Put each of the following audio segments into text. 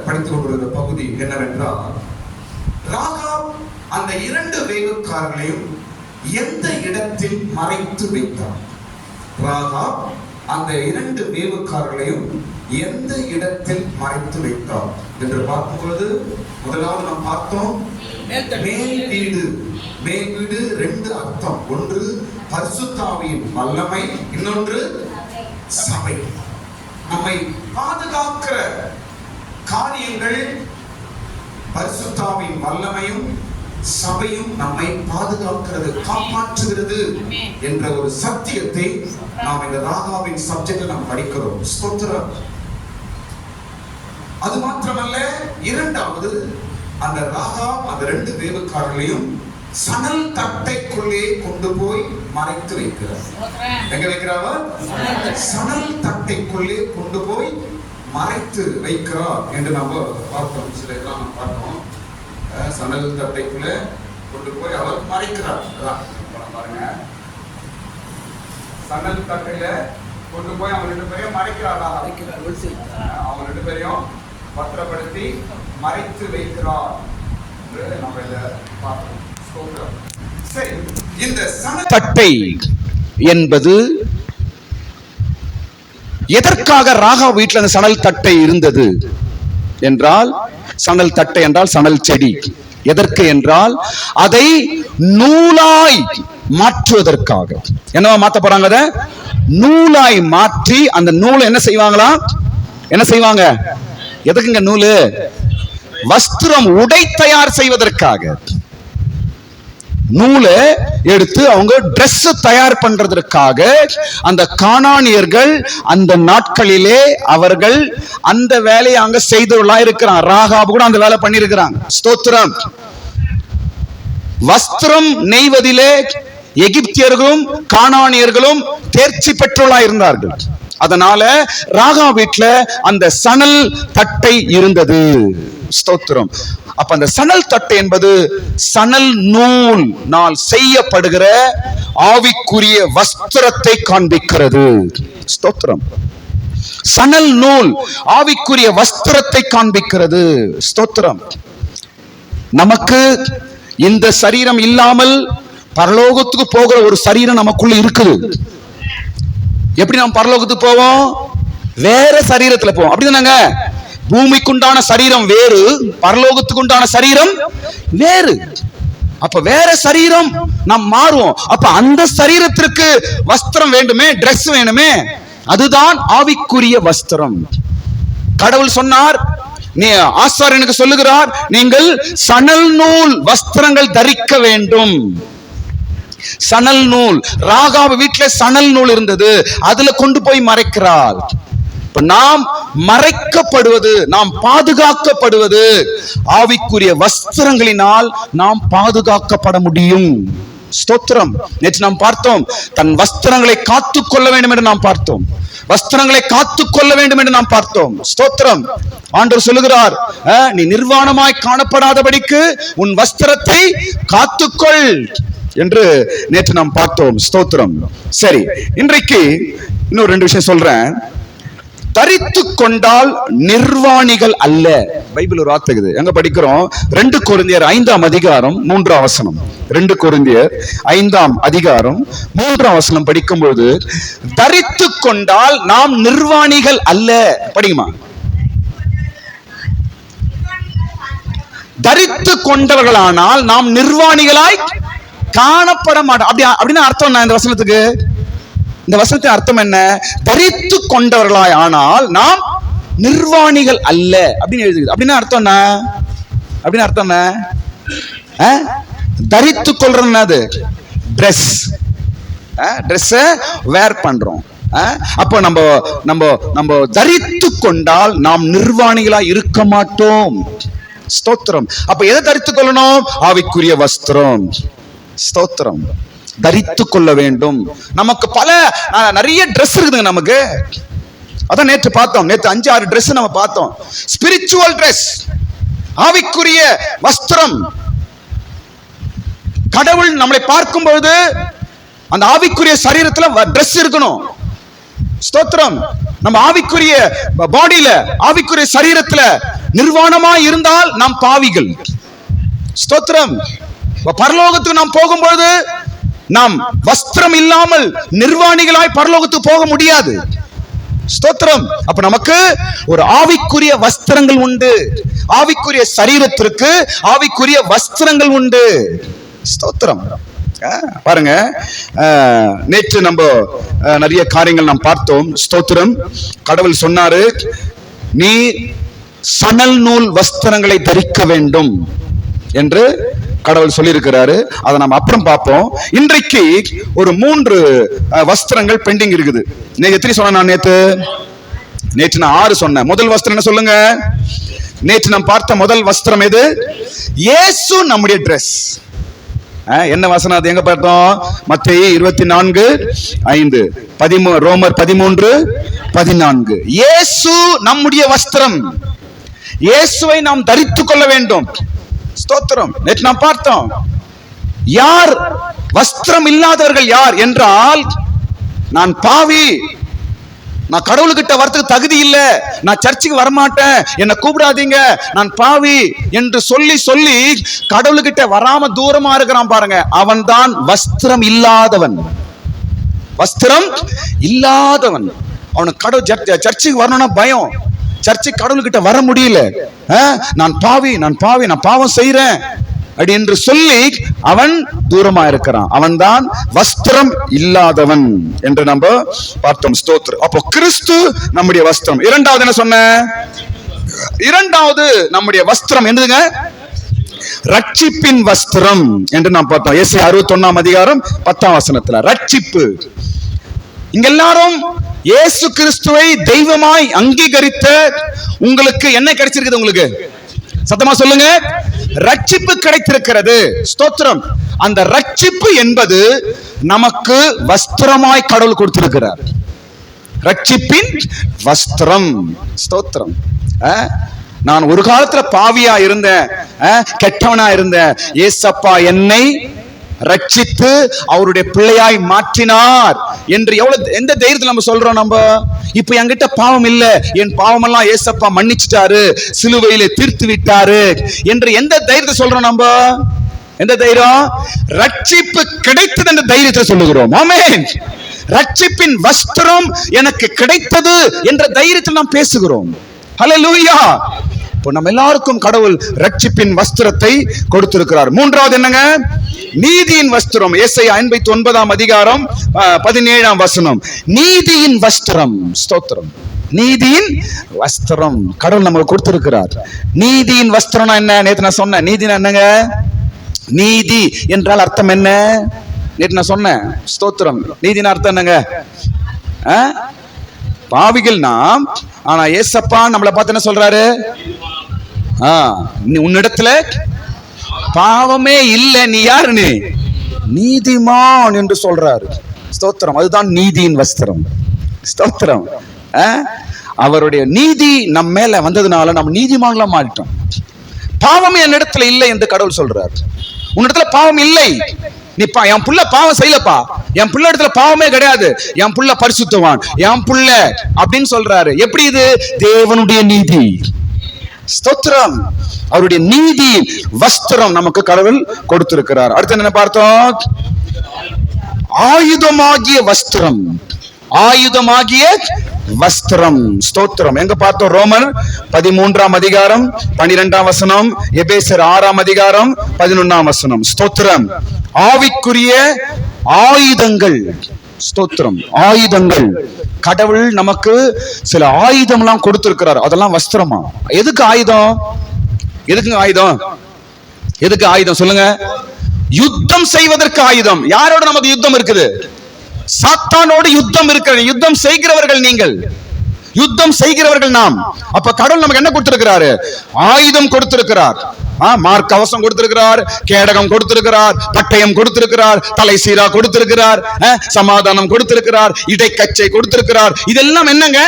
படித்துக் கொண்டிருக்கிற பகுதி என்னவென்றால், ராகாப் அந்த 2 வேவுக்காரர்களையும் எந்த இடத்தில் மறைத்து வைத்தார்? ராகாப் அந்த 2 வேவுக்காரர்களையும் எந்த இடத்தில் மறைத்து வைத்தார் என்று பார்க்கும்போது, முதலாவது நாம் பார்த்தோம் மேல் வீடு. மேல் வீடு 2 அர்த்தம். ஒன்று பரிசுத்தாவியின் வல்லமை, இன்னொன்று சபை. நம்மை பாதுகாக்கிற காரியங்கள் பரிசுத்தாவின் வல்லமையும் சபையும் நம்மை பாதுகாக்கிறது, காப்பாற்றுகிறது என்ற ஒரு சத்தியத்தை நாம் இந்த ராகாவின் சப்ஜெக்ட்ல நாம் படிக்கிறோம். ஸ்தோத்திரம். அது மாத்திரமல்ல, இரண்டாவது அந்த ராகாப் அந்த 2 வேவுக்காரர்களையும் சணல் தட்டைக்குள்ளே கொண்டு போய் மறைத்து வைக்கிறார். எங்க வைக்கிறார்? சணல் தட்டைக்குள்ளே கொண்டு போய் மறைத்து வைக்கிறார் என்று நம்ம பார்த்தோம். சில இதெல்லாம் நம்ம பார்த்தோம். சணல் தட்டைக்குள்ள கொண்டு போய் அவர் மறைக்கிறார். பாருங்க, சணல் தட்டையில கொண்டு போய் அவங்க 2 பேரையும் மறைக்கிறாரா? அவங்க 2 பேரையும் பத்திரப்படுத்தி மறைத்து வைக்கிறார் என்று நம்ம இதை பார்த்தோம். சரி, இந்த சணல் தட்டை என்பது எதற்காக ராகா வீட்டில் அந்த சணல் தட்டை இருந்தது என்றால், சணல் தட்டை என்றால் சணல் செடி. எதற்கு என்றால், அதை நூலாய் மாற்றுவதற்காக. என்னவா மாத்த போறாங்க? அதை நூலாய் மாற்றி அந்த நூலை என்ன செய்வாங்களா? என்ன செய்வாங்க? எதுக்குங்க நூலு? வஸ்திரம், உடை தயார் செய்வதற்காக. நூலை எடுத்து அவங்க டிரெஸ் தயார் பண்றதற்காக அந்த கானானியர்கள் அந்த நாட்களிலே அவர்கள் அந்த வேலையை அங்க செய்தவர்களா இருக்கிறாங்க. ராகாப் கூட அந்த வேலை பண்ணி இருக்கிறாங்க. ஸ்தோத்திரம். வஸ்திரம் நெய்வதிலே எகிப்தியர்களும் கானானியர்களும் தேர்ச்சி பெற்றவர்களா இருந்தார்கள். அதனால ராகா வீட்டுல அந்த சணல் தட்டை இருந்தது. ஸ்தோத்திரம். அப்ப அந்த சணல் தட்டை என்பது சணல் நூல் நாள் செய்யப்படுகிற ஆவிக்குரிய வஸ்திரத்தை காண்பிக்கிறது. ஸ்தோத்திரம். சணல் நூல் ஆவிக்குரிய வஸ்திரத்தை காண்பிக்கிறது. ஸ்தோத்திரம். நமக்கு இந்த சரீரம் இல்லாமல் பரலோகத்துக்கு போகிற ஒரு சரீரம் நமக்குள்ள இருக்குது. எப்படி நாம் பரலோகத்துக்கு போவோம்? வேற சரீரத்துல போவோம். அப்படிதானங்க? பூமிக்குண்டான சரீரம் வேறு, பரலோகத்துக்கு உண்டான சரீரம் வேறு. அப்ப வேற சரீரம் நாம் மாறுவோம். அப்ப அந்த சரீரத்திற்கு வஸ்திரம் வேண்டுமே, டிரெஸ் வேணுமே. அதுதான் ஆவிக்குரிய வஸ்திரம். கடவுள் சொன்னார், நீ ஆசாரியனுக்கு சொல்லுகிறார், நீங்கள் சணல் நூல் வஸ்திரங்கள் தரிக்க வேண்டும். சணல் நூல். ராகாப் வீட்டுல சணல் நூல் இருந்தது, அதுல கொண்டு போய் மறைக்கிறார். நாம் மறைக்கப்படுவது, நாம் பாதுகாக்கப்படுவது ஆவிக்குரிய வஸ்திரங்களினால் நாம் பாதுகாக்கப்பட முடியும். ஸ்தோத்திரம். நேற்று நாம் பார்த்தோம், தன் வஸ்திரங்களை காத்துக்கொள்ள வேண்டும் என்று நாம் பார்த்தோம். வஸ்திரங்களை காத்துக்கொள்ள வேண்டும் என்று நாம் பார்த்தோம். ஸ்தோத்திரம். ஆண்டவர் சொல்லுகிறார், நீ நிர்வாணமாய் காணப்படாதபடிக்கு உன் வஸ்திரத்தை காத்துக்கொள் என்று நேற்று நாம் பார்த்தோம். ஸ்தோத்திரம். சரி, இன்றைக்கு இன்னொரு 2 விஷயம் சொல்றேன். தரித்து கொண்டால் நிர்வாணிகள் அல்ல. பைபிள் ஒரு வார்த்தை இருக்குது. எங்க படிக்கிறோம்? 2 கொரிந்தியர் 5ஆம் அதிகாரம் 3ஆம் வசனம். 2 கொரிந்தியர் 5ஆம் அதிகாரம் 3ஆம் வசனம் படிக்கும்போது, தரித்து கொண்டால் நாம் நிர்வாணிகள் அல்ல. படிக்குமா? தரித்து கொண்டவர்களானால் நாம் நிர்வாணிகளாய் காணப்பட மாட்டோம். அப்படின்னு அர்த்தம் என்ன இந்த வசனத்துக்கு? இந்த வசனத்தின் அர்த்தம் என்ன? தரித்து கொண்டவர்களாய் ஆனால் நாம் நிர்வாணிகள் அல்ல அப்படின்னு எழுதுது. அப்படின்னு அர்த்தம் என்ன? அப்படின்னு அர்த்தம் என்ன? தரித்து கொள்றது என்னது? ட்ரெஸ். ட்ரெஸ் வேர் பண்றோம். அப்போ நம்ம தரித்து கொண்டால் நாம் நிர்வாணிகளா இருக்க மாட்டோம். ஸ்தோத்திரம். அப்ப எதை தரித்து கொள்ளணும்? ஆவிக்குரிய வஸ்திரம். ஸ்தோத்திரம். தரித்து கொள்ள வேண்டும். நமக்கு நிறைய ட்ரெஸ் இருக்குதுங்க நமக்கு. அதான் நேற்று பார்த்தோம். நேற்று 5-6 ட்ரெஸ் நம்ம பார்த்தோம். ஸ்பிரிச்சுவல் ட்ரெஸ், ஆவிக்குரிய வஸ்திரம். கடவுள் நம்மளை பார்க்கும் பொழுது அந்த ஆவிக்குரிய சரீரத்துல ட்ரெஸ் இருக்கணும். ஸ்தோத்திரம். நம்ம ஆவிக்குரிய பாடியில, ஆவிக்குரிய சரீரத்துல நிர்வாணமாய் இருந்தால் நாம் பாவிகள். ஸ்தோத்திரம். பரலோகத்துக்கு நாம் போகும்போது நாம் வஸ்திரம் இல்லாமல் நிர்வாணிகளாய் பரலோகத்துக்கு போக முடியாது. ஸ்தோத்திரம். அப்ப நமக்கு ஒரு ஆவிக்குரிய வஸ்திரங்கள் உண்டு. ஆவிக்குரிய சரீரத்திற்கு ஆவிக்குரிய வஸ்திரங்கள் உண்டு. ஸ்தோத்திரம். பாருங்க, நேற்று நம்ம நிறைய காரியங்கள் நாம் பார்த்தோம். ஸ்தோத்திரம். கடவுள் சொன்னாரு, நீ சணல் நூல் வஸ்திரங்களை தரிக்க வேண்டும் என்று கடவுள் சொல்லியிருக்கிறாரு. அதை நாம் அப்புறம் பார்ப்போம். இன்றைக்கு ஒரு 3 வஸ்திரங்கள் பெண்டிங் இருக்குது. நீங்க எத்தனை சொன்ன? நான் நேற்று நான் 6 சொன்னேன். முதல் வஸ்திரம் என்ன சொல்லுங்க? நேற்று நாம் பார்த்த முதல் வஸ்திரம் எது? இயேசு நம்முடைய டிரெஸ். என்ன வசனம் அது? எங்க பார்த்தோம்? மத்தேயு 24:5, ரோமர் 13:14. இயேசு நம்முடைய வஸ்திரம். இயேசுவை நாம் தரித்துக் கொள்ள வேண்டும். ஸ்தோத்திரம். நேற்று நாம் பார்த்தோம், யார் வஸ்திரம் இல்லாதவர்கள் யார் என்றால், நான் பாவி, நான் கடவுள்கிட்ட வரத்துக்கு தகுதி இல்ல, நான் சர்ச்சுக்கு வரமாட்டேன், என்னை கூப்பிடாதீங்க, நான் பாவி என்று சொல்லி சொல்லி கடவுள்கிட்ட வராம தூரமா இருக்கிறான் பாருங்க, அவன் தான் வஸ்திரம் இல்லாதவன். வஸ்திரம் இல்லாதவன். அவனுக்கு கடவுள் சர்ச்சுக்கு வரணும்னா பயம். சர்ச்சுக்கு கடவுள்கிட்ட வர முடியல. நான் பாவி, நான் பாவி, நான் பாவம் செய்யறேன் அப்படி என்று சொல்லி அவன் தூரமா இருக்கிறான். அவன் தான் வஸ்திரம் இல்லாதவன் என்று நம்ம பார்த்தோம். ஸ்தோத்திரம். அப்போ கிறிஸ்து நம்முடைய வஸ்திரம். இரண்டாவது என்ன சொன்ன? இரண்டாவது நம்முடைய வஸ்திரம் என்னதுங்க? ரட்சிப்பின் வஸ்திரம் என்று நாம் பார்த்தோம். ஏசாயா 61:10 ரட்சிப்பு. இங்க எல்லாரும் இயேசு கிறிஸ்துவை தெய்வமாய் அங்கீகரித்த உங்களுக்கு என்ன கிடைச்சிருக்குது? உங்களுக்கு சத்தமா சொல்லுங்க. ரட்சிப்பு கிடைத்திருக்கிறது. ஸ்தோத்திரம். அந்த ரட்சிப்பு என்பது நமக்கு வஸ்திரமாய் கடவுள் கொடுத்திருக்கிறார். ரட்சிப்பின் வஸ்திரம். ஸ்தோத்திரம். நான் ஒரு காலத்துல பாவியா இருந்தேன், கெட்டவனா இருந்தேன். ஏசப்பா என்னை ரட்சித்து அவருடைய பிள்ளையாய் மாற்றினார் என்று எந்த தைரியத்தில் நம்ம சொல்றோம்? நம்ம இப்ப என்கிட்ட பாவம் இல்ல, என் பாவம் எல்லாம் ஏசப்பா மன்னிச்சிட்டாரு, சிலுவையிலே தீர்த்து விட்டாரு என்று எந்த தைரியத்தை சொல்றோம்? நம்ம எந்த தைரியம்? ரட்சிப்பு கிடைத்தது என்ற தைரியத்தை சொல்லுகிறோம். ஆமென். ரட்சிப்பின் வஸ்திரம் எனக்கு கிடைத்தது என்ற தைரியத்தில் நாம் பேசுகிறோம். ஹல்லேலூயா. இப்போ நம்ம எல்லாருக்கும் கடவுள் ரட்சிப்பின் வஸ்திரத்தை கொடுத்திருக்கிறார். மூன்றாவது என்னங்க? நீதியின் வஸ்திரம். ஏசாயா 59:17 நீதியின் வஸ்திரம். ஸ்தோத்திரம். நீதியின் வஸ்திரம் கடவுள் நமக்கு கொடுத்திருக்கிறார். நீதியின் வஸ்திரம்னா என்ன? நேத்து நான் சொன்னேன். நீதினா என்னங்க? நீதி என்றால் அர்த்தம் என்ன? நேற்று நான் சொன்னேன். ஸ்தோத்திரம். நீதியின் அர்த்தம் என்னங்க? பாவிகள் நாம், ஆனா ஏசப்பா நம்மளை பார்த்து என்ன சொல்றாரு? உன்னிடத்துல பாவமே இல்லை, நீ யாரு? நீ நீதிமான் என்று சொல்றாரு. ஸ்தோத்திரம். அதுதான் நீதியின் வஸ்திரம். ஸ்தோத்திரம். அவருடைய நீதி நம்ம மேல வந்ததுனால நம்ம நீதிமான்களா மாறிட்டோம். பாவமே என்னிடத்துல இல்லை என்று கடவுள் சொல்றார். உன்னிடத்துல பாவம் இல்லை, நீ என் புள்ள பாவம் செய்யலப்பா, என் புள்ள இடத்துல பாவமே கிடையாது, என் புள்ள பரிசுத்தவான், என் புள்ள அப்படின்னு சொல்றாரு. எப்படி? இது தேவனுடைய நீதி. ஸ்தோத்திரம். அவருடைய நீதி வஸ்திரம் நமக்கு கடவுள் கொடுத்திருக்கிறார். அடுத்து என்ன பார்த்தோம்? ஆயுதமாகிய வஸ்திரம். ஆயுதமாகிய வஸ்திரம். ஸ்தோத்திரம். எங்க பார்த்தோம்? ரோமர் 13:12, எபேசியர் 6:11. ஸ்தோத்திரம். ஆவிக்குரிய ஆயுதங்கள். ஸ்தோத்திரம். ஆயுதங்கள். கடவுள் நமக்கு சில ஆயுதம் எல்லாம் கொடுத்திருக்கிறார். அதெல்லாம் வஸ்திரமா? எதுக்கு ஆயுதம்? எதுக்கு ஆயுதம்? எதுக்கு ஆயுதம் சொல்லுங்க? யுத்தம் செய்வதற்கு ஆயுதம். யாரோட நமக்கு யுத்தம் இருக்குது? சாத்தானோடு யுத்தம் இருக்கிறது. யுத்தம் செய்கிறவர்கள் நீங்கள், யுத்தம் செய்கிறவர்கள் நாம். அப்ப கடவுள் நமக்கு என்ன கொடுத்திருக்கிறாரு? ஆயுதம் கொடுத்திருக்கிறார். மார்க் கவசம் கொடுத்திருக்கிறார், கேடகம் கொடுத்திருக்கிறார், பட்டயம் கொடுத்திருக்கிறார், தலை சீரா கொடுத்திருக்கிறார், சமாதானம் கொடுத்திருக்கிறார், இடைக்கச்சை கொடுத்திருக்கிறார். இதெல்லாம் என்னங்க?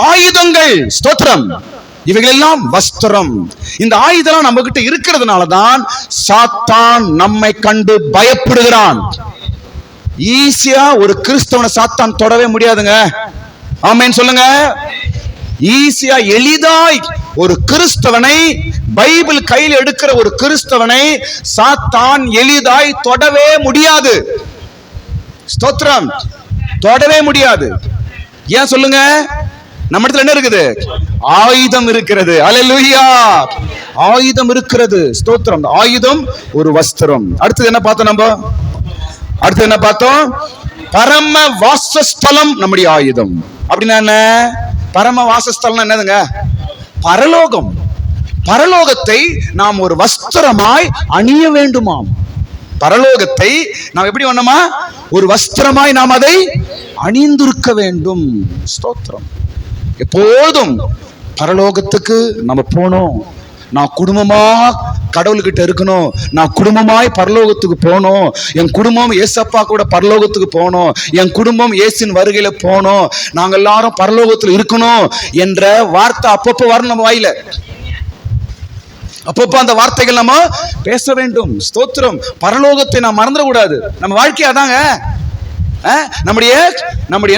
ஆயுதங்கள். ஸ்தோத்திரம். இவைகள் எல்லாம் வஸ்திரம். இந்த ஆயுதம் நம்ம கிட்ட இருக்கிறதுனாலதான் சாத்தான் நம்மை கண்டு பயப்படுகிறான். ஈஸியா ஒரு கிறிஸ்தவனை சாத்தான் தொடவே முடியாதுங்க. ஆமென் சொல்லுங்க. ஈஸியா எளிதாய் ஒரு கிறிஸ்தவனை, பைபிள் கையில் எடுக்கிற ஒரு கிறிஸ்தவனை சாத்தான் எளிதாய் தொடவே முடியாது. ஸ்தோத்திரம். தொடவே முடியாது. ஏன் சொல்லுங்க? நம்ம இடத்துல என்ன இருக்குது? ஆயுதம் இருக்கிறது. அல்லேலூயா. ஆயுதம் இருக்கிறது. ஸ்தோத்திரம். ஆயுதம் ஒரு வஸ்திரம். அடுத்தது என்ன பார்த்தோம்? அடுத்து என்ன பார்த்தோம்? பரம வாசஸ்தலம் நம்முடைய ஆயுதம். அப்படின்னா என்ன? பரம வாசஸ்தலம் என்னதுங்க? பரலோகம். பரலோகத்தை நாம் ஒரு வஸ்திரமாய் அணிய வேண்டுமாம். பரலோகத்தை நாம் எப்படி வேணுமா? ஒரு வஸ்திரமாய் நாம் அதை அணிந்திருக்க வேண்டும். ஸ்தோத்திரம். எப்போதும் பரலோகத்துக்கு நம்ம போனோம். நான் குடும்பமா கடவுள்கிட்ட இருக்கணும். நான் குடும்பமாய் பரலோகத்துக்கு போனோம். என் குடும்பம் ஏசப்பா கூட பரலோகத்துக்கு போனோம். என் குடும்பம் இயேசுவின் வருகையில போனோம். நாங்க எல்லாரும் பரலோகத்தில் இருக்கணும் என்ற வார்த்தை அப்பப்போ வரணும் நம்ம வாயில. அப்பப்போ அந்த வார்த்தைகள் நம்ம பேச வேண்டும். ஸ்தோத்திரம். பரலோகத்தை நாம் மறந்துடக்கூடாது. நம்ம வாழ்க்கை அதாங்க. நம்முடைய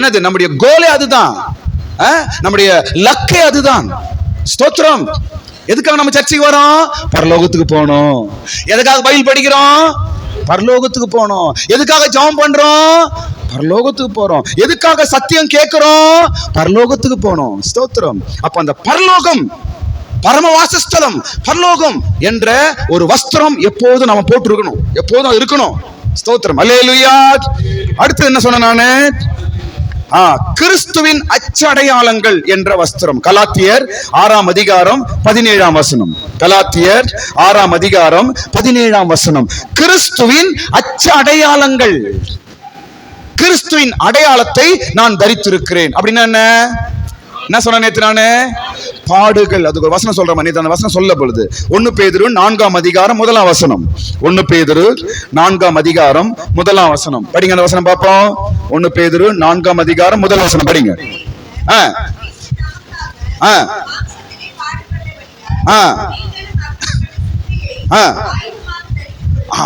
என்னது? நம்முடைய கோலே அதுதான். நம்முடைய லக்கே அதுதான். ஸ்தோத்திரம். எதுக்காக நம்ம சர்ச்சைக்கு வரோம்? பரலோகத்துக்கு போனோம். எதுக்காக பைபிள் படிக்கிறோம்? பரலோகத்துக்கு போனோம். எதுக்காக ஜெபம் பண்றோம்? பரலோகத்துக்கு போறோம். எதுக்காக சத்தியம் கேட்கிறோம்? பரலோகத்துக்கு போனோம். ஸ்தோத்திரம். அப்ப அந்த பரலோகம், பரம வாசஸ்தலம், பரலோகம் என்ற ஒரு வஸ்திரம் எப்போதும் நம்ம போட்டு இருக்கணும். எப்போதும் இருக்கணும். ஸ்தோத்திரம். அல்லேலூயா. அடுத்து என்ன சொன்ன நானு? கிறிஸ்துவின் அச்சடையாளங்கள் என்ற வஸ்திரம். கலாத்தியர் 6ஆம் அதிகாரம் 17ஆம் வசனம். கலாத்தியர் 6ஆம் அதிகாரம் 17ஆம் வசனம். கிறிஸ்துவின் அச்சடையாளங்கள். கிறிஸ்துவின் அடையாளத்தை நான் தரித்திருக்கிறேன். அப்படின்னா என்ன சொன்ன நேத்து நானு? பாடுகள். அதுக்கு ஒரு வசனம் சொல்றேன். நேத்து அந்த வசனம் சொல்ல பொழுது 1 பேதுரு 4ஆம் அதிகாரம் 1ஆம் வசனம். 1 பேதுரு 4ஆம் அதிகாரம் 1ஆம் வசனம். படிங்க அந்த வசனம் பார்ப்போம். 1 பேதுரு 4ஆம் அதிகாரம் 1ஆம் வசனம் படிங்க.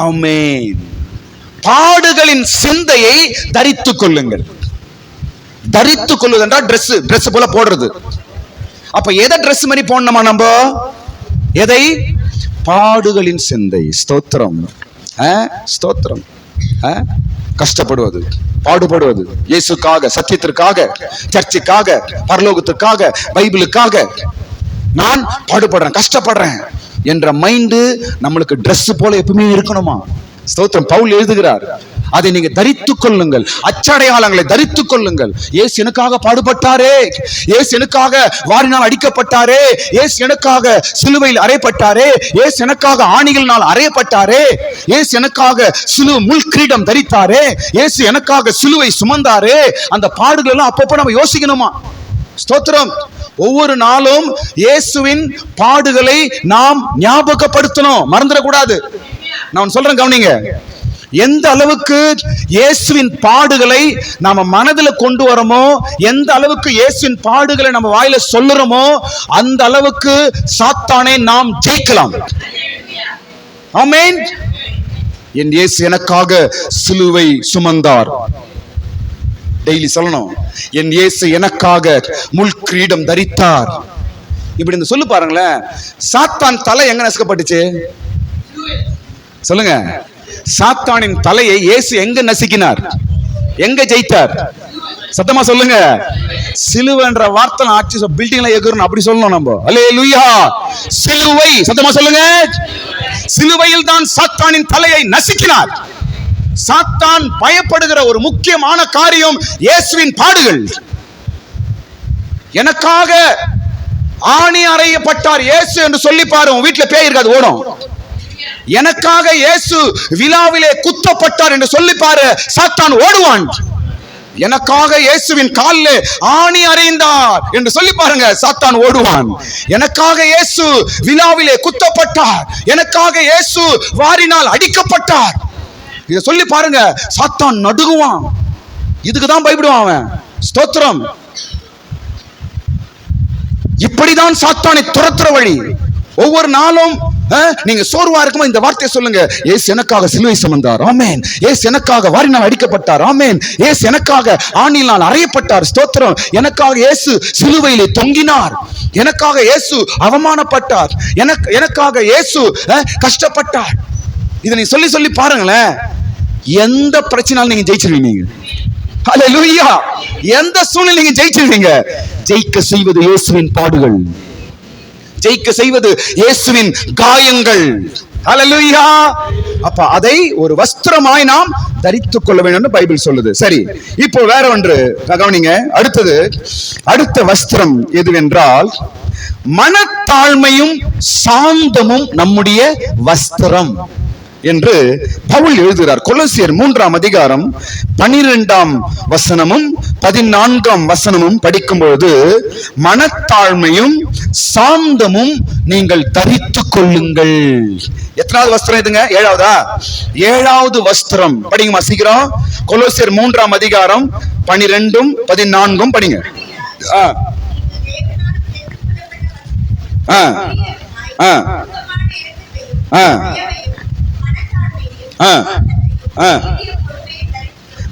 ஆமென். பாடுகளின் சிந்தையை தரித்துக் கொள்ளுங்கள். தரித்துக் கொள்வது என்றால் Dress போல போடுறது. அப்ப எதை Dress மாதிரி போடணுமா நம்ம? எதை? பாடுகளின் சிந்தை. ஸ்தோத்திரம். ஸ்தோத்திரம். கஷ்டப்படுவது, பாடுபடுவது, இயேசுக்காக, சத்தியத்திற்காக, சர்ச்சுக்காக, பரலோகத்துக்காக, பைபிளுக்காக நான் பாடுபடுறேன், கஷ்டப்படுறேன் என்ற மைண்டு நம்மளுக்கு Dress போல எப்பவுமே இருக்கணுமா? ஸ்தோத்திரம். பவுல் எழுதுகிறார், அதை நீங்க தரித்துக் கொள்ளுங்கள். அச்சடையாளங்களை தரித்துக் கொள்ளுங்கள். இயேசு எனக்காக பாடுபட்டாரே, இயேசு எனக்காக வாரினால் அடிக்கப்பட்டாரே, இயேசு எனக்காக சிலுவையில் அறையப்பட்டாரே, இயேசு எனக்காக ஆணிகளினால் அறையப்பட்டாரே, இயேசு எனக்காக முள் கிரீடம் தரித்தாரே, இயேசு எனக்காக சிலுவை சுமந்தாரே. அந்த பாடுகள் எல்லாம் அப்பப்போ நம்ம யோசிக்கணுமா? ஸ்தோத்திரம். ஒவ்வொரு நாளும் இயேசுவின் பாடுகளை நாம் ஞாபகப்படுத்தணும், மறந்துடக்கூடாது. நான் சொல்றேன், கவனிங்க. எந்த அளவுக்கு இயேசுவின் பாடுகளை நாம மனதில் கொண்டு வரமோ, எந்த அளவுக்கு இயேசுவின் பாடுகளை நம்ம வாயில சொல்லுறோமோ, அந்த அளவுக்கு சாத்தானை நாம் ஜெயிக்கலாம். ஆமென். என் இயேசு எனக்காக சிலுவை சுமந்தார். டெய்லி சொல்லணும், என் இயேசு எனக்காக முள் கிரீடம் தரித்தார். இப்படி இந்த சொல்லு பாருங்களேன். சாத்தான் தலை எங்க நசுக்கப்பட்டுச்சு? சொல்லுங்க. சாத்தானின் தலையை இயேசு எங்க நசுக்கினார்? எங்க ஜெயித்தார்? சத்தமா சொல்லுங்க. சிலுவைன்ற வார்த்தை ஆட்சி பில்டிங்ல எகுறணும், அப்படி சொல்லணும் நம்ம. அல்லேலூயா. சிலுவை. சத்தமா சொல்லுங்க. சிலுவையில் தான் சாத்தானின் தலையை நசுக்கினார். சாத்தான் பயப்படுகிற ஒரு முக்கியமான காரியம் இயேசுவின் பாடுகள். எனக்காக ஆணி அறையப்பட்டார் இயேசு என்று சொல்லி பாரு, உன் வீட்டுல பேய் இருக்காது, ஓடும். எனக்காக இயேசு விழாவிலே குத்தப்பட்டார் என்று சொல்லி பாரு, சாத்தான் ஓடுவான். எனக்காக இயேசுவின் காலிலே ஆணி அறைந்தார் என்று சொல்லி பாருங்க, சாத்தான் ஓடுவான். எனக்காக இயேசு விழாவிலே குத்தப்பட்டார், எனக்காக இயேசு வாரினால் அடிக்கப்பட்டார், இத சொல்லி பாருங்க, சாத்தான் நடுங்குவான். இதுக்குதான் பயப்படுவான் அவன். ஸ்தோத்திரம். இப்படிதான் சாத்தானை துரத்துற வழி. ஒவ்வொரு நாளும் நீங்க சோர்வா இருக்குமா இந்த வார்த்தையை சொல்லுங்க. இயேசு எனக்காக சிலுவை சுமந்தார், ஆமென். இயேசு எனக்காக வாரினால் அடிக்கப்பட்டார், ஆமென். இயேசு எனக்காக ஆணினால் அறையப்பட்டார், ஸ்தோத்திரம். எனக்காக இயேசு சிலுவையிலே தொங்கினார், எனக்காக இயேசு அவமானப்பட்டார், எனக்காக இயேசு கஷ்டப்பட்டார். இதை நீ சொல்லி சொல்லி பாருங்களேன், எந்த பிரச்சனையாலும் நீங்க ஜெயிச்சிருவீங்க. ஹல்லேலூயா. எந்த சூழ்நிலை நீங்க ஜெயிச்சிருவீங்க. ஜெயிக்க செய்வது இயேசுவின் பாடுகள், ஜெயிக்க செய்வது இயேசுவின் காயங்கள். ஹல்லேலூயா. அப்ப அதை ஒரு வஸ்திரமாய் நாம் தரித்துக் கொள்ள வேண்டும் பைபிள் சொல்லுது. சரி, இப்போ வேற ஒன்று கவனிங்க. அடுத்த வஸ்திரம் எதுவென்றால் மனத்தாழ்மையும் சாந்தமும் நம்முடைய வஸ்திரம் என்று பவுல் எழுதுகிறார். கொலோசியர் 3ஆம் அதிகாரம் 12ஆம் வசனமும் 14ஆம் வசனமும் படிக்கும்போது மனத்தாழ்மையும் சாந்தமும் நீங்கள் தரித்துக் கொள்ளுங்கள். எத்தனாவது வஸ்திரம் இதுங்க? ஏழாவதா? ஏழாவது வஸ்திரம். படிங்கம்மா சீக்கிரம். கொலோசியர் 3ஆம் அதிகாரம் 12ம் 14ம் படிங்க.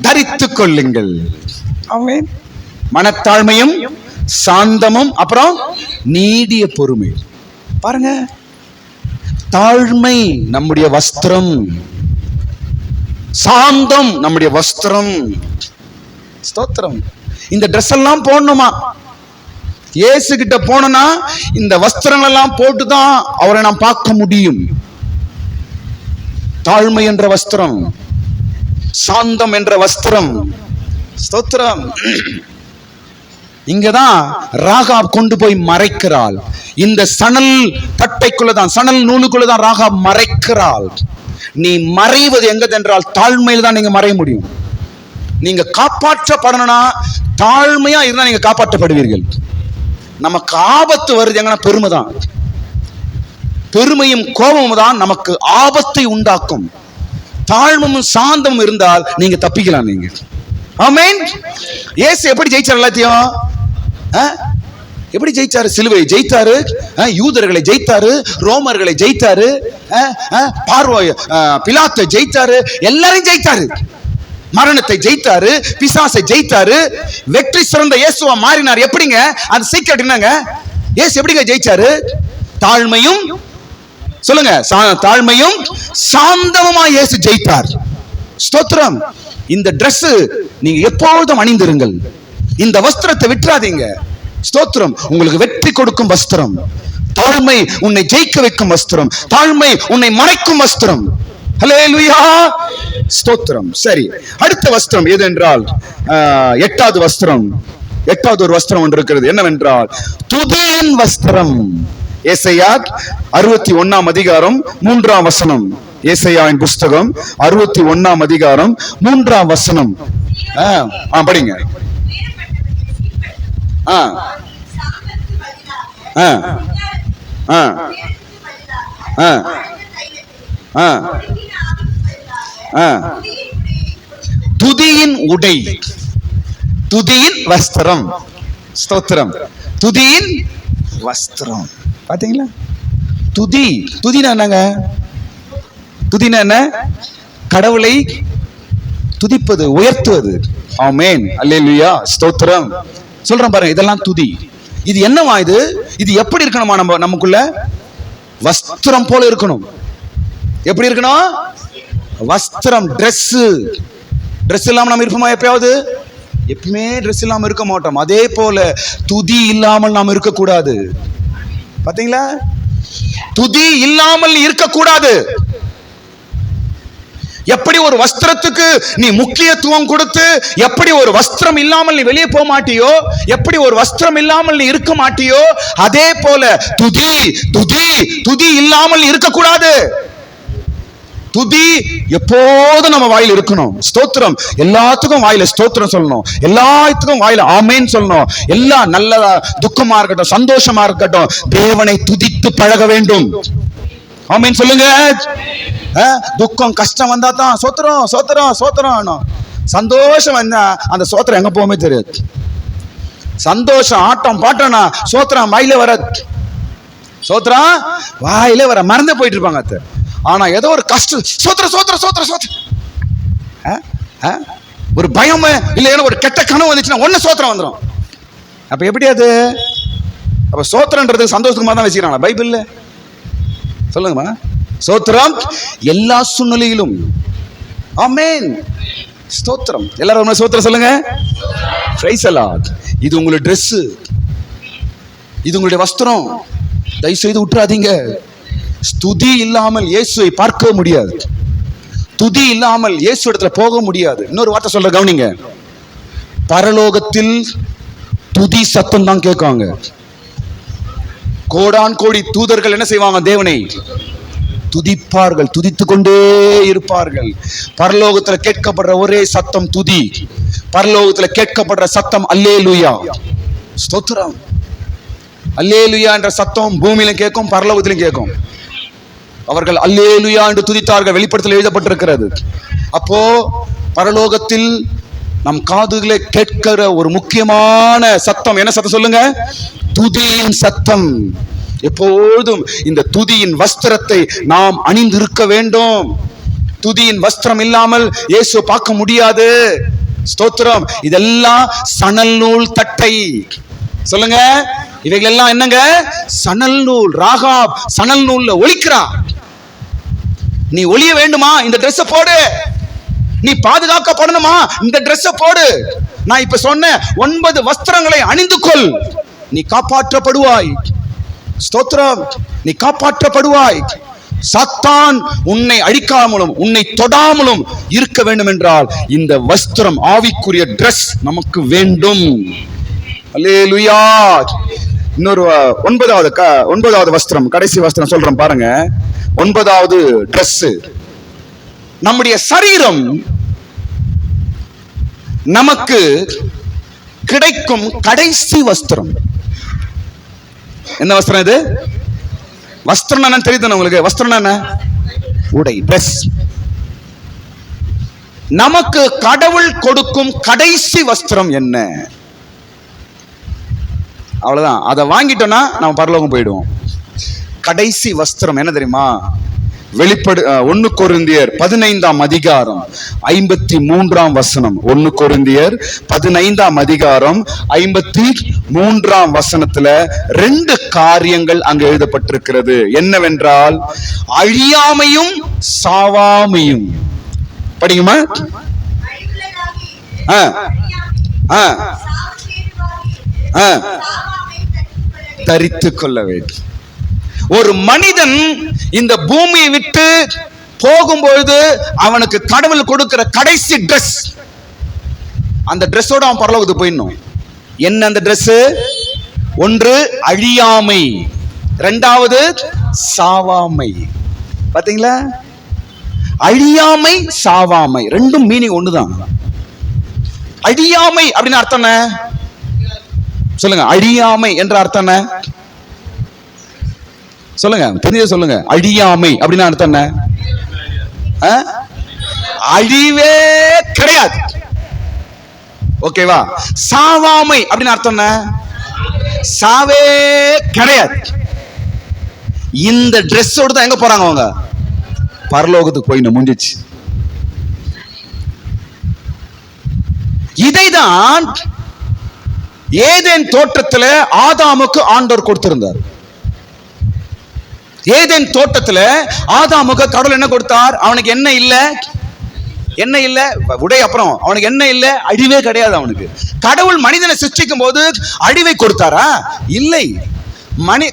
தரித்துக் கொள்ளுங்கள். மனத்தாழ்மையும் சாந்தமும், அப்புறம் நீடிய பொறுமை. பாருங்க, தாழ்மை நம்முடைய வஸ்திரம், சாந்தம் நம்முடைய வஸ்திரம். ஸ்தோத்திரம். இந்த ட்ரெஸ் எல்லாம் போடணுமா? இயேசு கிட்ட போனா இந்த வஸ்திரங்கள் எல்லாம் போட்டுதான் அவரை நாம் பார்க்க முடியும். தாழ்மை என்ற வஸ்திரம், சாந்தம் என்ற வஸ்திரம். ஸ்தோத்திரம். இங்கதான் ராகாப் கொண்டு போய் மறைக்கிறாள். இந்த சணல் தட்டைக்குள்ளதான், சணல் நூலுக்குள்ளதான் ராகாப் மறைக்கிறாள். நீ மறைவது எங்கதென்றால் தாழ்மையில் தான் நீங்க மறைய முடியும். நீங்க காப்பாற்றப்படணும்னா தாழ்மையா இருந்தா நீங்க காப்பாற்றப்படுவீர்கள். நமக்கு ஆபத்து வருது எங்கன்னா பெருமை தான். பெருமையும் கோபமும் தான் நமக்கு ஆபத்தை உண்டாக்கும். தாழ்மையும் சாந்தமும் இருந்தால் நீங்க தப்பிக்கலாம். நீங்க ஆமென். இயேசு எப்படி ஜெயிச்சார்? எல்லாத்தையும் எப்படி ஜெயிச்சாரு? சிலுவை ஜெயித்தாரு, யூதர்களை ஜெயித்தாரு, ரோமர்களை ஜெயித்தாரு, பிலாத்தை ஜெயித்தாரு, எல்லாரையும் ஜெயித்தாரு. மரணத்தை ஜெயித்தாரு, பிசாசை ஜெயித்தாரு, வெற்றி சிறந்த இயேசுவா மாறினார். எப்படிங்க? அது சீக்கிரம் என்னங்க? இயேசு எப்படிங்க ஜெயிச்சாரு? தாழ்மையும், சொல்லுங்க, தாழ்மையும் சாந்தமுமா இயேசு ஜெயித்தார். ஸ்தோத்திரம். இந்த Dress நீங்க எப்பொழுதும் அணிந்திருங்கள். இந்த வஸ்திரத்தை விட்டுறாதீங்க. ஸ்தோத்திரம். உங்களுக்கு வெற்றி கொடுக்கும் வஸ்திரம். தாழ்மை உன்னை ஜெயிக்க வைக்கும் வஸ்திரம். தாழ்மை உன்னை மறைக்கும் வஸ்திரம். ஹல்லேலூயா. ஸ்தோத்திரம். சரி, அடுத்த வஸ்திரம் எது என்றால் எட்டாவது வஸ்திரம். எட்டாவது ஒரு வஸ்திரம் ஒன்று இருக்கிறது. என்னவென்றால் துதியின் வஸ்திரம். ஏசாயா 61ஆம் அதிகாரம் 3ஆம் வசனம். ஏசாயாவின் புஸ்தகம் 61ஆம் அதிகாரம் 3ஆம் வசனம். படிங்க. துதியின் உடை, துதியின் வஸ்திரம். ஸ்தோத்திரம். துதியின் வஸ்திரம். பாத்தீங்களா? துதி, துதினா என்னங்க? துதினா என்ன? கடவுளை துதிப்பது, உயர்த்துவது. ஆமென். அல்லேலூயா. ஸ்தோத்திரம். சொல்றேன் பாருங்க, இதெல்லாம் துதி. இது என்னவா? இது எப்படி இருக்கணுமா? நமக்குள்ள வஸ்திரம் போல இருக்கணும். எப்படி இருக்கணும்? வஸ்திரம், Dress. Dress இல்லாம நம்ம இருப்போமா? எப்பயாவது? எப்பவுமே Dress இல்லாம இருக்க மாட்டோம். அதே போல துதி இல்லாமல் நாம் இருக்கக்கூடாது. பாத்தீங்களா? துதி இல்லாமல் இருக்கக்கூடாது. எப்படி ஒரு வஸ்திரத்துக்கு நீ முக்கியத்துவம் கொடுத்து, எப்படி ஒரு வஸ்திரம் இல்லாமல் நீ வெளியே போக மாட்டியோ, எப்படி ஒரு வஸ்திரம் இல்லாமல் நீ இருக்க மாட்டியோ, அதே போல துதி, துதி, துதி இல்லாமல் இருக்கக்கூடாது. துதி எப்போதும் நம்ம வாயில இருக்கணும். ஸ்தோத்திரம். எல்லாத்துக்கும் வாயில ஸ்தோத்திரம் சொல்லணும். எல்லாத்துக்கும் வாயில ஆமென் சொல்லணும். எல்லா நல்லதா, துக்கமா இருக்கட்டும், சந்தோஷமா இருக்கட்டும், தேவனை துதித்து பழக வேண்டும். ஆமென் சொல்லுங்க. துக்கம் கஷ்டம் வந்தா தான் சோத்திரம் சோத்திரம் சோத்திரம். சந்தோஷம் வந்தா அந்த சோத்திரம் எங்க போகுமே தெரியாது. சந்தோஷம் ஆட்டம் பாட்டம்னா சோத்திரம் வாயில வராது. சோத்ரம் வாயில வர மறந்து போயிட்டு இருப்பாங்க அத்தை. ஆனா ஏதோ ஒரு கஷ்டம், சோத்ர சோத்ர சோத்ர சோத்ர, ஒரு பயம் இல்ல ஒரு கெட்ட கனவு வந்துச்சுன்னா ஒன்னு சோத்திரம் வந்துடும். அப்ப எப்படி அது? அப்ப சோத்திரன்றது சந்தோஷமா தான் வச்சுக்கிறாங்களா பைபிள்ல? சொல்லுங்கம்மா. சோத்திரம் எல்லா சூழ்நிலையிலும். ஆமென். ஸ்தோத்திரம். எல்லாரும் சோத்திரம் சொல்லுங்க. Praise the Lord. இது உங்களுடைய Dress, இது உங்களுடைய வஸ்திரம். தயவு செய்து விட்டுறாதீங்க. ஸ்துதி இல்லாமல் இயேசுவை பார்க்க முடியாது. துதி இல்லாமல் இயேசு இடத்துல போக முடியாது. இன்னொரு வார்த்தை சொல்ற கவனிங்க. பரலோகத்தில் துதி சத்தம் தான் கேட்காங்க. கோடான் கோடி தூதர்கள் என்ன செய்வாங்க? தேவனை துதிப்பார்கள், துதித்து கொண்டே இருப்பார்கள். பரலோகத்துல கேட்கப்படுற ஒரே சத்தம் துதி. பரலோகத்துல கேட்கப்படுற சத்தம் அல்லேலூயா. ஸ்தோத்திரம். அல்லேலூயா என்ற சத்தம் பூமியிலும் கேட்கும், பரலோகத்திலும் கேட்கும். அவர்கள் அல்லேலூயா என்று துதித்தார்கள். வெளிப்படுத்தல் எழுதப்பட்டிருக்கிறது. அப்போ பரலோகத்தில் நம் காதுகளை கேட்கிற ஒரு முக்கியமான சத்தம் என்ன சத்தம் சொல்லுங்க? துதியின் சத்தம். எப்போதும் இந்த துதியின் வஸ்திரத்தை நாம் அணிந்திருக்க வேண்டும். துதியின் வஸ்திரம் இல்லாமல் இயேசு பார்க்க முடியாது. ஸ்தோத்திரம். இதெல்லாம் சணல் நூல் தட்டை. சொல்லுங்க. இவைகள் எல்லாம் என்னங்க? சணல் நூல். ராகாப் சணல் நூல்ல ஒளிக்கிறா. நீ ஒளிய வேண்டுமா? இந்த Dress போடு. நீ பாதுகாக்கப்படணுமா? இந்த Dress போடு. நான் இப்ப சொன்ன 9 வஸ்திரங்களை அணிந்து கொள். நீ காப்பாற்றப்படுவாய். ஸ்தோத்திரம். நீ காப்பாற்றப்படுவாய். சாத்தான் உன்னை அழிக்காமலும் உன்னை தொடாமலும் இருக்க வேண்டும் என்றால் இந்த வஸ்திரம், ஆவிக்குரிய Dress நமக்கு வேண்டும். அல்லேலூயா. இன்னொரு 9வது வஸ்திரம், கடைசி வஸ்திரம் சொல்றேன் பாருங்க. 9வது Dress. நம்முடைய சரீரம் நமக்கு கிடைக்கும் கடைசி வஸ்திரம். என்ன வஸ்திரம் இது? வஸ்திரம் என்ன தெரியுது உங்களுக்கு? வஸ்திரம் என்ன? உடை, Dress. நமக்கு கடவுள் கொடுக்கும் கடைசி வஸ்திரம் என்ன? அவ்வளவுதான். அதை வாங்கிட்டோம்னா நம்ம பரலோகம் போயிடுவோம். கடைசி வஸ்திரம் என்ன தெரியுமா? 1 கொரிந்தியர் 15ஆம் அதிகாரம் 53ஆம் வசனம். 1 கொரிந்தியர் 15ஆம் அதிகாரம் 53ஆம் வசனத்துல 2 காரியங்கள் அங்கு எழுதப்பட்டிருக்கிறது. என்னவென்றால் அழியாமையும் சாவாமையும். படிக்குமா? தரித்து கொள்ள வேண்டும். ஒரு மனிதன் இந்த பூமியை விட்டு போகும்பொழுது அவனுக்கு கடவுள் கொடுக்கிற கடைசி Dress, அந்த Dressோட அவன் பரலோகத்துக்கு போயிடணும். என்ன அந்த Dress? 1 அழியாமை, 2வது சாவாமை. பாத்தீங்களா? அழியாமை சாவாமை ரெண்டும் மீனிங் ஒண்ணுதான். அழியாமை அப்படின்னு அர்த்தம் என்ன சொல்லுங்க? அழியாமை என்ற அர்த்தம் என்ன சொல்லுங்க? தெரிஞ்ச சொல்லுங்க. அழியாமை அப்படின்னு அர்த்தம் என்ன? அழிவே கிடையாது. ஓகேவா? சாவாமை அப்படின்னு அர்த்தம் என்ன? சாவே கிடையாது. இந்த Dressோட தான் எங்க போறாங்க அவங்க? பரலோகத்துக்கு போய் முடிஞ்சிச்சு. இதைதான் ஏதேன் தோட்டத்தில் ஆதாமுக்கு ஆண்டவர் கொடுத்திருந்தார். ஏதேன் தோட்டத்துல ஆதாமுக்கு கடவுள் என்ன கொடுத்தார்? அவனுக்கு என்ன இல்ல? என்ன இல்ல? உடை. அப்புறம் அவனுக்கு என்ன இல்ல? அழிவே கிடையாது அவனுக்கு. கடவுள் மனிதனை சிருஷ்டிக்கும் போது அழிவை கொடுத்தாரா? இல்லை.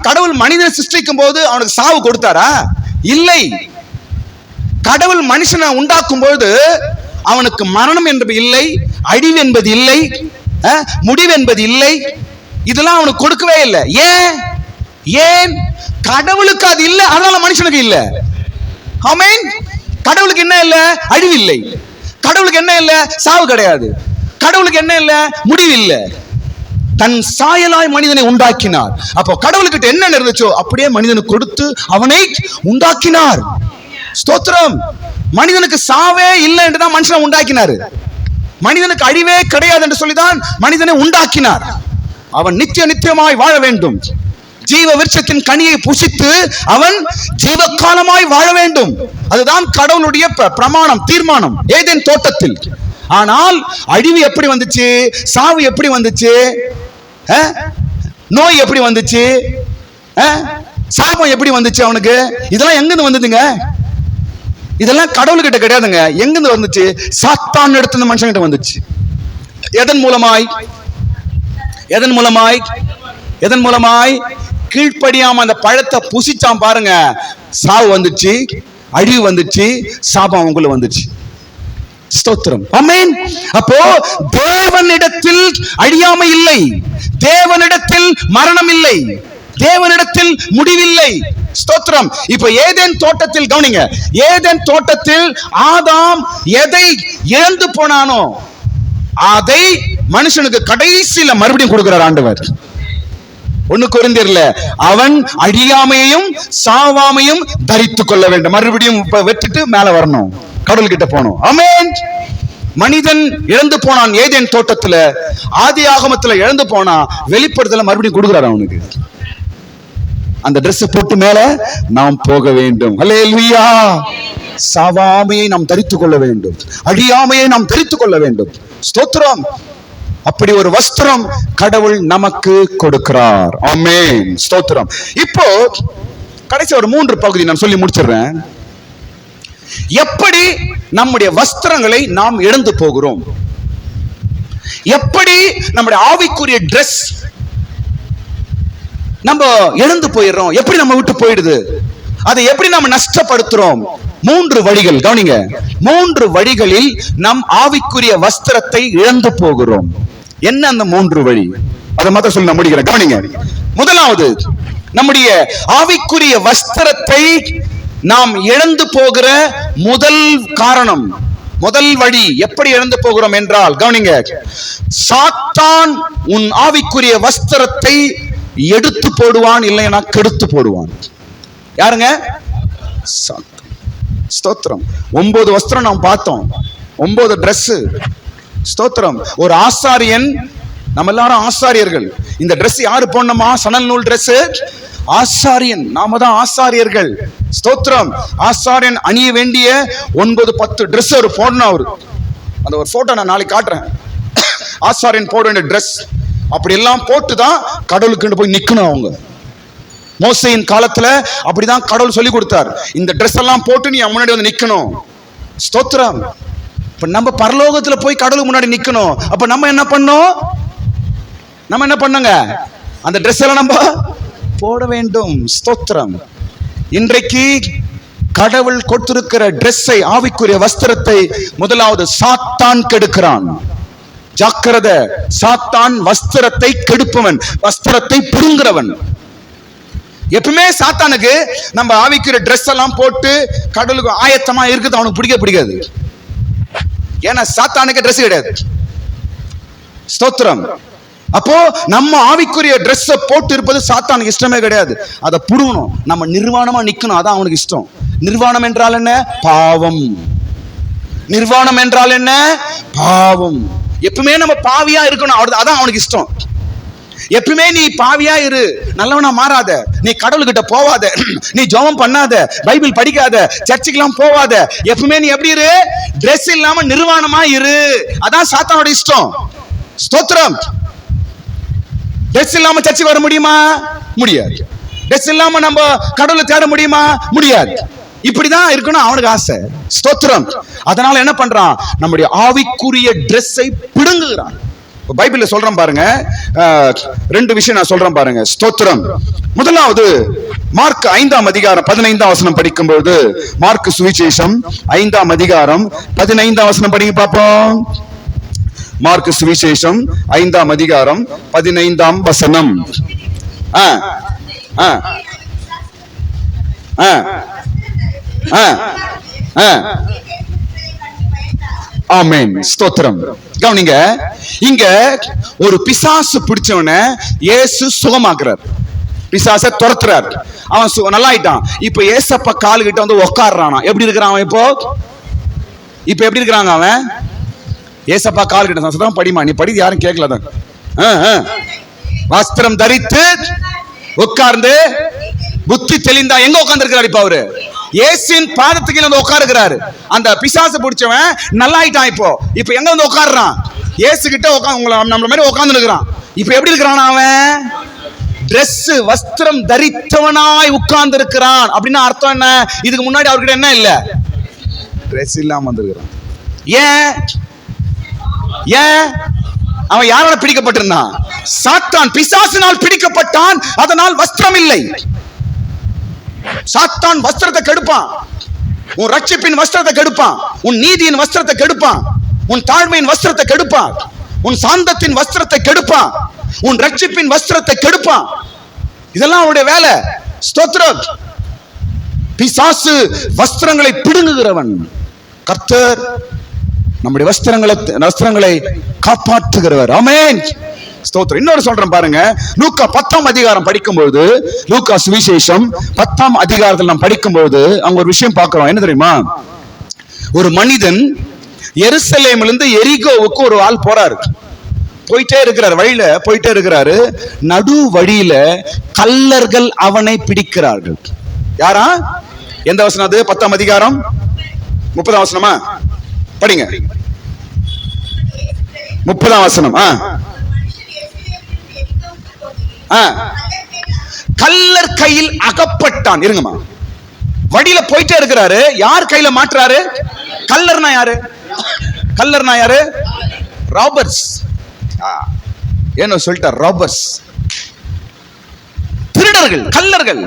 கடவுள் மனிதனை சிருஷ்டிக்கும் போது அவனுக்கு சாவு கொடுத்தாரா? இல்லை. கடவுள் மனுஷனை உண்டாக்கும் போது அவனுக்கு மரணம் என்பது இல்லை, அழிவு என்பது இல்லை, முடிவு என்பது இல்லை. இதெல்லாம் அவனுக்கு கொடுக்கவே இல்லை. ஏன்? கடவுளுக்கு அது இல்ல, அதனால மனுஷனுக்கு இல்ல. ஆமென். கடவுளுக்கு என்ன இல்ல? அழிவு இல்லை. கடவுளுக்கு என்ன இல்ல? சாவு கிடையாது. கடவுளுக்கு என்ன இல்ல? முடிவு இல்ல. தன் சாயலாய் மனிதனை உண்டாக்கினார். அப்போ கடவுளுக்கிட்ட என்ன இருந்துச்சோ அப்படியே மனிதனுக்கு கொடுத்து அவனை உண்டாக்கினார். ஸ்தோத்திரம். மனிதனுக்கு சாவே இல்லை என்றுதான் மனுஷனை உண்டாக்கினார். மனிதனுக்கு அழிவே கிடையாது என்று சொல்லிதான் மனிதனை உண்டாக்கினார். அவன் நித்தியமாய் வாழ வேண்டும். ஜீவ விருட்சத்தின் கனியை புசித்து அவன் ஜீவகாலமாய் வாழ வேண்டும். அதுதான் கடவுளுடைய பிரமாணம், தீர்மானம் ஏதேன் தோட்டத்தில். ஆனால் அழிவு எப்படி வந்துச்சு? சாவு எப்படி வந்துச்சு? நோய் எப்படி வந்துச்சு? சாபம் எப்படி வந்துச்சு அவனுக்கு? இதெல்லாம் எங்கிருந்து வந்ததுங்க? இதெல்லாம் கடவுள்கிட்ட கிடையாதுங்க. எங்கிருந்து வந்துச்சு? சாத்தான் இடத்துல மனுஷங்கிட்ட வந்துச்சு. எதன் மூலமாய்? எதன் மூலமாய்? எதன் மூலமாய்? கீழ்ப்படியாம அந்த பழத்தை புசிச்சான் பாருங்க, சாவு வந்துச்சு, அழிவு வந்துச்சு, சாபம் அவங்களுக்குள்ள வந்துச்சு. ஸ்தோத்திரம், ஆமென். அப்போ தேவனிடத்தில் அழியாமை இல்லை, தேவனிடத்தில் மரணம் இல்லை, தேவனிடத்தில் முடிவில்லை. ஸ்தோத்திரம். இப்ப ஏதேன் தோட்டத்தில் கவனிங்க, ஏதேன் தோட்டத்தில் ஆதாம் எதை இழந்து போனானோ அதை மனுஷனுக்கு கடைசியில மறுபடியும் கொடுக்கிறார் ஆண்டவர். 1 கொரிந்தியர்ல அவன் அழியாமையையும் சாவாமையும் தரித்து கொள்ள வேண்டும். மறுபடியும் வெற்றிட்டு மேல வரணும், கடவுள் கிட்ட போகணும். ஆமென். மனிதன் இழந்து போனான் ஏதேன் தோட்டத்துல, ஆதி ஆகமத்துல இழந்து போனா, வெளிப்படுத்தல மறுபடியும் கொடுக்கிறார் அவனுக்கு. அந்த டிரெஸ் போட்டு மேல நாம் போக வேண்டும். அல்லேலூயா. சாவாமையை நாம் தரித்துக் கொள்ள வேண்டும், அழியாமையை நாம் தரித்துக் கொள்ள வேண்டும். ஸ்தோத்திரம். அப்படி ஒரு வஸ்திரம் கடவுள் நமக்கு கொடுக்கிறார். ஆமென். ஸ்தோத்திரம். இப்போ கடைசி ஒரு 3 பகுதி நான் சொல்லி முடிச்சிடுறேன். எப்படி நம்முடைய வஸ்திரங்களை நாம் இழந்து போகிறோம், எப்படி நம்முடைய ஆவிக்குரிய டிரெஸ் நம்ம இழந்து போயிடுறோம், எப்படி நம்ம விட்டு போயிடுது, அதை எப்படி நம்ம நஷ்டப்படுத்துறோம். 3 வழிகள் கவனிங்க. 3 வழிகளில் நம் ஆவிக்குரிய வஸ்திரத்தை இழந்து போகிறோம். என்ன அந்த 3 வழி? அதை மாத்த சொல்லி நான் முடிக்கிறேன். கவனிங்க. முதலாவது, நம்முடைய ஆவிக்குரிய வஸ்திரத்தை நாம் இழந்து போகிற முதல் காரணம், முதல் வழி எப்படி இழந்து போகிறோம் என்றால், கவனிங்க, சாத்தான் உன் ஆவிக்குரிய வஸ்திரத்தை எடுத்து போடுவான், இல்லைன்னா கெடுத்து போடுவான். யாருங்க? ஸ்தோத்திரம். 9 வஸ்திரம் நாம் பார்த்தோம், 9 டிரெஸ். ஸ்தோத்திரம். ஒரு ஆசாரியன், நம்ம எல்லாரும் ஆசாரியர்கள். இந்த டிரெஸ் யாரு போடணுமா? சணல் நூல் டிரெஸ் ஆசாரியன், நாம தான் ஆசாரியர்கள். ஸ்தோத்திரம். ஆசாரியன் அணிய வேண்டிய 9-10 டிரெஸ் அவர் போடணும். அவரு அந்த ஒரு போட்டோ நான் நாளைக்கு காட்டுறேன். ஆசாரியன் போட வேண்டிய டிரெஸ் அப்படி எல்லாம் போட்டுதான் கடவுளுக்கு போய் நிக்கணும். அவங்க மோசேயின் காலத்துல அப்படிதான் கடவுள் சொல்லி கொடுத்தார். இந்த டிரெஸ் எல்லாம் போட்டு நீ முன்னாடி வந்து நிக்கணும். ஸ்தோத்திரம். இப்ப நம்ம பரலோகத்துல போய் கடவுளுக்கு முன்னாடி நிக்கணும். அப்ப நம்ம என்ன பண்ணோம்? நம்ம என்ன பண்ணுங்க? அந்த டிரெஸ் எல்லாம் நம்ம போட வேண்டும். ஸ்தோத்திரம். இன்றைக்கு கடவுள் கொடுத்திருக்கிற டிரெஸ்ஸை, ஆவிக்குரிய வஸ்திரத்தை முதலாவது சாத்தான் கெடுக்கிறான். ஜாக்கிரதை. சாத்தான் வஸ்திரத்தை கெடுப்பவன், வஸ்திரத்தை புடுங்குறவன். எப்பவுமே சாத்தானுக்கு நம்ம ஆவிக்குரிய டிரெஸ் எல்லாம் போட்டு கடவுளுக்கு ஆயத்தமா இருக்குது அவனுக்கு பிடிக்காது. ஏன்னா சாத்தானுக்கு டிரெஸ் கிடையாது. ஸ்தோத்திரம். அப்போ நம்ம ஆவிக்குரிய டிரெஸ் போட்டு இருப்பது சாத்தானுக்கு இஷ்டமே கிடையாது. அதை புடுங்கணும், நம்ம நிர்வாணமா நிக்கணும், அதான் அவனுக்கு இஷ்டம். நிர்வாணம் என்றால் என்ன? பாவம். நிர்வாணம் என்றால் என்ன? பாவம். எப்பவுமே நம்ம பாவியா இருக்கணும், அதான் அவனுக்கு இஷ்டம். எப்பவுமே நீ பாவியா இரு, நல்லவனா மாறாத, நீ கடவுள்கிட்ட போவாத, நீ ஜெபம் பண்ணாத, பைபிள் படிக்காத, சர்ச்சுக்கெல்லாம் போவாத, எப்பவுமே நீ எப்படி இரு? டிரெஸ் இல்லாம நிர்வாணமா இரு, அதான் சாத்தானோட இஷ்டம். ஸ்தோத்திரம். டிரெஸ் இல்லாம சர்ச்சுக்கு வர முடியுமா? முடியாது. டிரெஸ் இல்லாம நம்ம கடவுளை தேட முடியுமா? முடியாது. இப்படிதான் இருக்கணும் அவனுக்கு ஆசை. ஸ்தோத்திரம். அதனால என்ன பண்றான்? நம்முடைய ஆவிக்குரிய டிரெஸ்ஸை பிடுங்குகிறான். பைபிள்ல சொல்றேன் பாருங்க, 2 விஷயம் நான் சொல்றேன் பாருங்க. ஸ்தோத்திரம். முதலாவது, மார்க் 5ஆம் அதிகாரம் 15ஆம் வசனம் படிக்கும்போது, மார்க் சுவிசேஷம் 5ஆம் அதிகாரம் 15ஆம் வசனம் படிங்க பாப்போம். மார்க் சுவிசேஷம் 5ஆம் அதிகாரம் 15ஆம் வசனம். ஆமென். ஸ்தோத்திரம். கவனிங்க, இங்க ஒரு பிசாசு பிடிச்சவன இயேசு சுகமாக்குறார், பிசாசை துரத்துறார். அவன் நல்லா ஆயிட்டான். இப்ப ஏசப்பா கால் கிட்ட வந்து உட்கார்றானா. எப்படி இருக்கிறான் அவன்? இப்ப எப்படி இருக்கிறாங்க அவன்? ஏசப்பா கால் கிட்ட சத்தம் படிமா, நீ படி, யாரும் கேட்கலதான். வஸ்திரம் தரித்து உட்கார்ந்து புத்தி தெளிந்தா. எங்க உட்கார்ந்து இருக்கிறாரு இப்ப அவரு? இயேசுவின் பாதத்துக்கு வந்து உட்காருகிறாரு. அந்த பிசாசு பிடிச்சவன் நல்லாயிட்டான். இப்போ எங்க வந்து உட்காருறான்? இயேசு கிட்ட உட்காந்து நம்மள மாதிரி உட்கார்ந்து இருக்கிறான். இப்ப எப்படி இருக்கிறான் அவன்? Dress வஸ்திரம் தரித்தவனாய் உட்கார்ந்து இருக்கிறான். அப்படின்னா அர்த்தம் என்ன? இதுக்கு முன்னாடி அவர்கிட்ட என்ன இல்ல? Dress இல்லாம வந்திருக்கிறான். ஏன்? அவன் யாரால பிடிக்கப்பட்டிருந்தான்? சாத்தான் பிசாசினால் பிடிக்கப்பட்டான். அதனால் வஸ்திரம் இல்லை. சாத்தான் வஸ்திரத்தை கெடுப்பான். உன் ரட்சிப்பின் வஸ்திரத்தை கெடுப்பான். உன் நீதியின் வஸ்திரத்தை கெடுப்பான். உன் தாழ்மையின் வஸ்திரத்தை கெடுப்பான். உன் சாந்தத்தின் வஸ்திரத்தை கெடுப்பான். உன் ரட்சிப்பின் வஸ்திரத்தை கெடுப்பான். இதெல்லாம் அவருடைய வேலை. ஸ்தோத்திரம். பிசாசு வஸ்திரங்களை பிடுங்குகிறவன். கர்த்தர் நம்முடைய வஸ்திரங்களை காப்பாற்றுகிறவர். ஆமென். ஸ்தோத்திரம். இன்னொரு சொல்றேன் பாருங்க. லூக்கா 10ஆம் அதிகாரம் படிக்கும்போது, லூக்கா சுவிசேஷம் 10ஆம் அதிகாரத்தில் நாம் படிக்கும்போது அங்க ஒரு விஷயம் பார்க்கிறோம். என்ன தெரியுமா? ஒரு மனிதன் எருசலேமிலிருந்து எரிகோவுக்கு ஒரு ஆள் போறாரு. போயிட்டே இருக்கிறார். வழியில போயிட்டே இருக்கிறாரு. நடு வழியில கள்ளர்கள் அவனை பிடிக்கிறார்கள். யாரா? எந்த வசனம் அது? 10ஆம் அதிகாரம் 30ஆம் வசனமா? படிங்க. 30ஆம் வசனம். கள்ளர் கையில் அகப்பட்டான். இருங்கம்மா. வழியில போயிட்டே இருக்கிறாரு. யார் கையில மாட்டுறாரு? கள்ளர்னா யாரு? கள்ளர்னா யாரு? ராபர்ஸ். என்ன சொல்லிட்டார்? ராபர்ஸ், திருடர்கள், கள்ளர்கள்.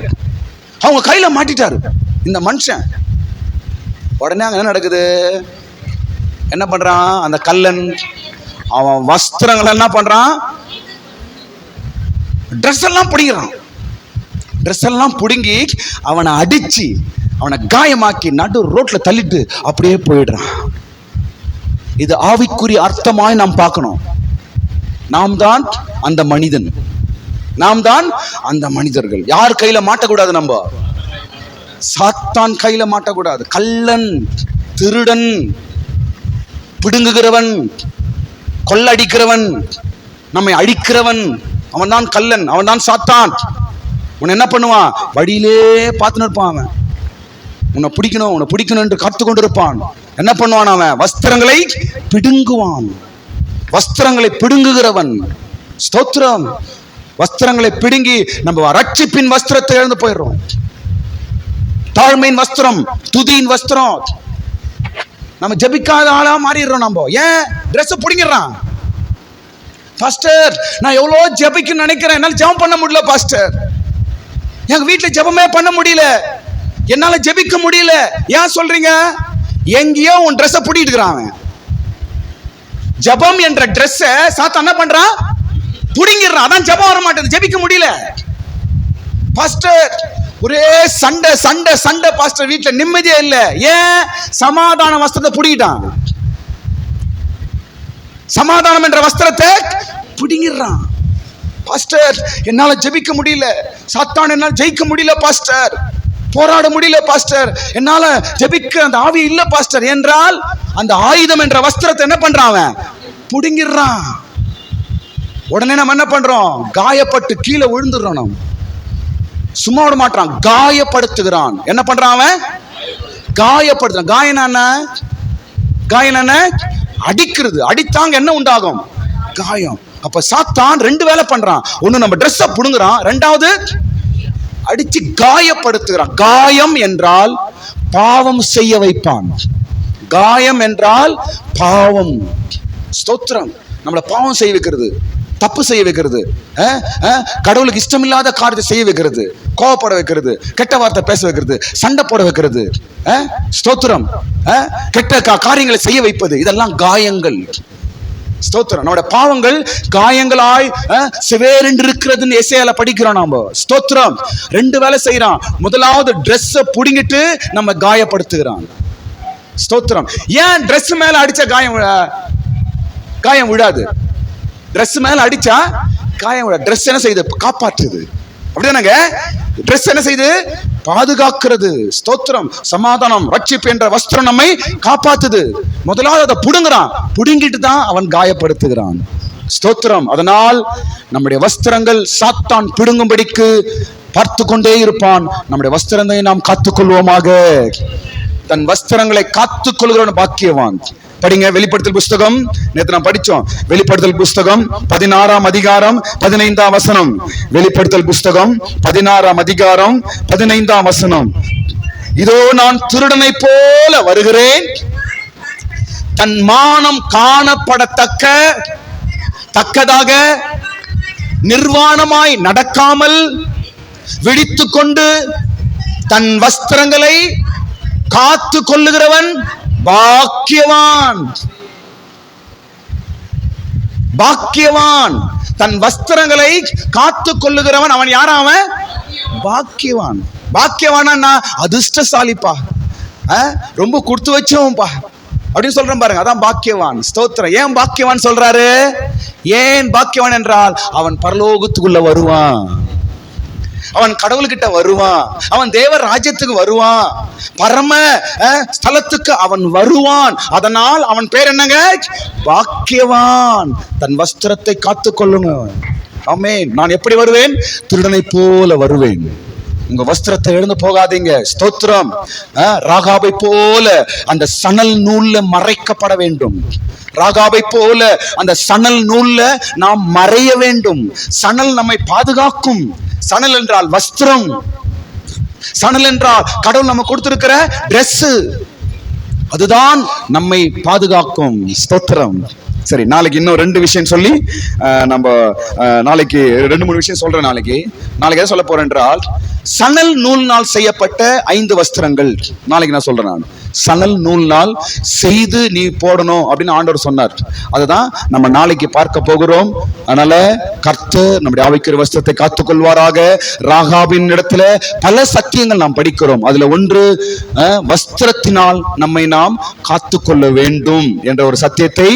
அவங்க கையில மாட்டிட்டாரு இந்த மனுஷன். உடனே அங்க என்ன நடக்குது? என்ன பண்றான் அந்த கள்ளன்? அவன் வஸ்திரங்கள் என்ன பண்றான்? ட்ரெஸ் எல்லாம் பிடிக்கிறான். ட்ரெஸ் எல்லாம் பிடுங்கி அவனை அடிச்சு அவனை காயமாக்கி நடு ரோட்ல தள்ளிட்டு அப்படியே போயிடுறான். இது ஆவிக்குரிய அர்த்தமாய் நாம் பார்க்கணும். நாம் தான் அந்த மனிதன். நாம் தான் அந்த மனிதர்கள். யார் கையில மாட்டக்கூடாது? நம்ம சாத்தான் கையில மாட்டக்கூடாது. கள்ளன், திருடன், பிடுங்குகிறவன், கொள்ளடிக்கிறவன், நம்மை அழிக்கிறவன், அவன் தான் கள்ளன், அவன் தான் சாத்தான். உன்னை என்ன பண்ணுவான்? வழியிலே பார்த்துன்னு இருப்பான். அவன் உன்னை பிடிக்கணும் என்று காத்து கொண்டு இருப்பான். என்ன பண்ணுவான்? அவன் வஸ்திரங்களை பிடுங்குவான். வஸ்திரங்களை பிடுங்குகிறவன். ஸ்தோத்திரம். வஸ்திரங்களை பிடுங்கி நம்ம ரட்சிப்பின் வஸ்திரத்தை இழந்து போயிடுறோம். தாழ்மையின் வஸ்திரம், துதியின் வஸ்திரம். நம்ம ஜெபிக்காத ஆளா மாறிடுறோம். நம்ம ஏன்? ட்ரெஸ் பிடுங்கிடுறான். பாஸ்டர், நான் எவ்வளோ ஜெபிக்க நினைக்கிறேன், என்னால் ஜெபம் பண்ண முடியல பாஸ்டர். எங்க வீட்டுல ஜெபமே பண்ண முடியல, என்னால ஜெபிக்க முடியல. ஏன் சொல்றீங்க? எங்கேயோ உன் ட்ரெஸ்ஸை பிடிட்டு இருக்கிறான். ஜெபம் என்ற ட்ரெஸ்ஸை சாத்தான் என்ன பண்றான்? பிடுங்கிடுறான். அதான் ஜெபம் வர மாட்டேங்குது, ஜெபிக்க முடியல. பாஸ்டர், ஒரே சண்டை சண்டை சண்டை பாஸ்டர், வீட்டுல நிம்மதியே இல்ல. ஏன்? சமாதான வஸ்திரத்தை பிடிக்கிட்டான். சமாதானம் என்ற வஸ்திரத்தை பிடுங்கிடுறான். பாஸ்டர், என்னால ஜெபிக்க முடியல, சாத்தான் என்னால் ஜெயிக்க முடியல பாஸ்டர், போராட முடியல பாஸ்டர், என்னால ஜெபிக்க அந்த ஆவி இல்ல பாஸ்டர் என்றால் அந்த ஆயுதம் என்ற வஸ்திரத்தை என்ன பண்றான்? பிடுங்கிடுறான். உடனே நம்ம என்ன பண்றோம்? காயப்பட்டு கீழே விழுந்துடுறோம். நம்ம சும்மா விட மாட்டான், காயப்படுத்துகிறான். என்ன பண்றான் அவன்? காயப்படுத்துறான். காயம் என்ன? அடிக்கிறது. அடித்தாங்க என்ன உண்டாகும்? காயம். அப்ப சாத்தான் ரெண்டு வேலை பண்றான். ஒண்ணு நம்ம ட்ரெஸ்ஸை புடுங்குறான், ரெண்டாவது அடிச்சு காயப்படுத்துகிறான். காயம் என்றால் பாவம் செய்ய வைப்பான். காயம் என்றால் பாவம். ஸ்தோத்திரம். நம்மளை பாவம் செய்ய வைக்கிறது, தப்பு செய்ய வைக்கிறது, கடவுளுக்கு இஷ்டமில்லாத காரியத்தை செய்ய வைக்கிறது, கோவப்பட வைக்கிறது, கெட்ட வார்த்தை பேச வைக்கிறது, சண்டை போட வைக்கிறது. ஸ்தோத்திரம். கெட்ட காரியங்களை செய்ய வைப்பது, இதெல்லாம் காயங்கள். ஸ்தோத்திரம். நம்முடைய பாவங்கள் காயங்களாய் சிவேரென்று இருக்கிறதுன்னு எசேயால படிக்கிறோம் நாம. ஸ்தோத்திரம். ரெண்டு வேலை செய்யறான். முதலாவது ட்ரெஸ்ஸை புடுங்கிட்டு நம்ம காயப்படுத்துகிறான். ஸ்தோத்திரம். ஏன் ட்ரெஸ் மேல அடிச்ச காயம் விடாது? ட்ரெஸ் மேல அடிச்சா காயம் விடாது. ட்ரெஸ் என்ன செய்யுது? காப்பாற்றுது. அப்படிதானங்க? ட்ரெஸ் என்ன செய்யுது? பாதுகாக்கிறது. ஸ்தோத்திரம். சமாதானம், ரட்சிப்பு என்ற வஸ்திரம் நம்மை காப்பாத்துது. முதலாவது அதை புடுங்குறான். புடுங்கிட்டு தான் அவன் காயப்படுத்துகிறான். ஸ்தோத்திரம். அதனால் நம்முடைய வஸ்திரங்கள் சாத்தான் பிடுங்கும்படிக்கு பார்த்து கொண்டே இருப்பான். நம்முடைய வஸ்திரங்களை நாம் காத்துக்கொள்வோமாக. தன் வஸ்திரங்களை காத்துக்கொள்கிறவன் பாக்கியவான். படிங்க வெளிப்படுத்தல் புஸ்தகம். நேத்து நாம் படிச்சோம். வெளிப்படுத்தல் புஸ்தகம் 16ஆம் அதிகாரம் 15ஆம் வசனம். வெளிப்படுத்தல் புஸ்தகம் 16ஆம் அதிகாரம் 15ஆம் வசனம். இதோ நான் திருடனை போல வருகிறேன், தன் மானம் காணப்படத்தக்கதாக நிர்வாணமாய் நடக்காமல் விழித்துக் கொண்டு தன் வஸ்திரங்களை காத்து கொள்ளுகிறவன் பாக்கியவான். பாக்கியவான். தன் வஸ்திரங்களை காத்து கொள்ளுகிறவன் அவன் யாரா? அவன் பாக்கியவான். பாக்கியவானா அதிர்ஷ்டசாலிப்பா, ரொம்ப கொடுத்து வச்சவன்பா அப்படின்னு சொல்றேன் பாருங்க. அதான் பாக்கியவான். ஸ்தோத்திரம். ஏன் பாக்கியவான் சொல்றாரு? ஏன் பாக்கியவான் என்றால் அவன் பரலோகத்துக்குள்ள வருவான், அவன் கடவுள்கிட்ட வருவான், அவன் தேவ ராஜ்யத்துக்கு வருவான், பரம ஸ்தலத்துக்கு அவன் வருவான். அதனால் அவன் பேர் என்னங்க? பாக்கியவான். தன் வஸ்திரத்தை காத்துக்கொள்ளுங்க. ஆமென். நான் எப்படி வருவேன்? திருடனை போல வருவேன். உங்க வஸ்திரத்தை எழுந்து போகாதீங்க. ஸ்தோத்திரம். ராகாபை போல அந்த சணல் நூல்ல மறைக்கப்பட வேண்டும். ராகாபை போல அந்த சணல் நூல்ல நாம் மறைய வேண்டும். சணல் நம்மை பாதுகாக்கும். சணல் என்றால் வஸ்திரம். சணல் என்றால் கடவுள் நம்ம கொடுத்திருக்கிற டிரெஸ். அதுதான் நம்மை பாதுகாக்கும். ஸ்தோத்திரம். சரி, நாளைக்கு இன்னும் 2 விஷயம் சொல்லி நம்ம நாளைக்கு 2-3 விஷயம் சொல்றேன். நாளைக்கு எதை சொல்ல போறேன் என்றால், சணல் நூல்னால் செய்யப்பட்ட 5 வஸ்திரங்கள் நாளைக்கு நான் சொல்றேன். நான் சணல் நூல்னால் செய்து நீ போடணும் அப்படின்னு ஆண்டவர் சொன்னார். அதுதான் நம்ம நாளைக்கு பார்க்க போகிறோம். அதனால கர்த்தர் நம்முடைய ஆவிக்குரிய வஸ்திரத்தை காத்துக்கொள்வாராக. ராகாபின் இடத்துல பல சத்தியங்கள் நாம் படிக்கிறோம். அதுல ஒன்று, வஸ்திரத்தினால் நம்மை நாம் காத்துக்கொள்ள வேண்டும் என்ற ஒரு சத்தியத்தை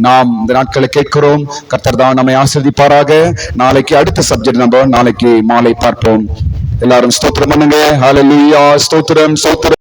நாம் இந்த நாட்களை கேட்கிறோம். கர்த்தர் தான் நம்மை ஆசீர்வதிப்பாராக. நாளைக்கு அடுத்த சப்ஜெக்ட் நம்ம நாளைக்கு மாலை பார்ப்போம். எல்லாரும் ஸ்தோத்திரம் பண்ணுங்க. ஹல்லேலூயா. ஸ்தோத்திரம், ஸ்தோத்திரம்.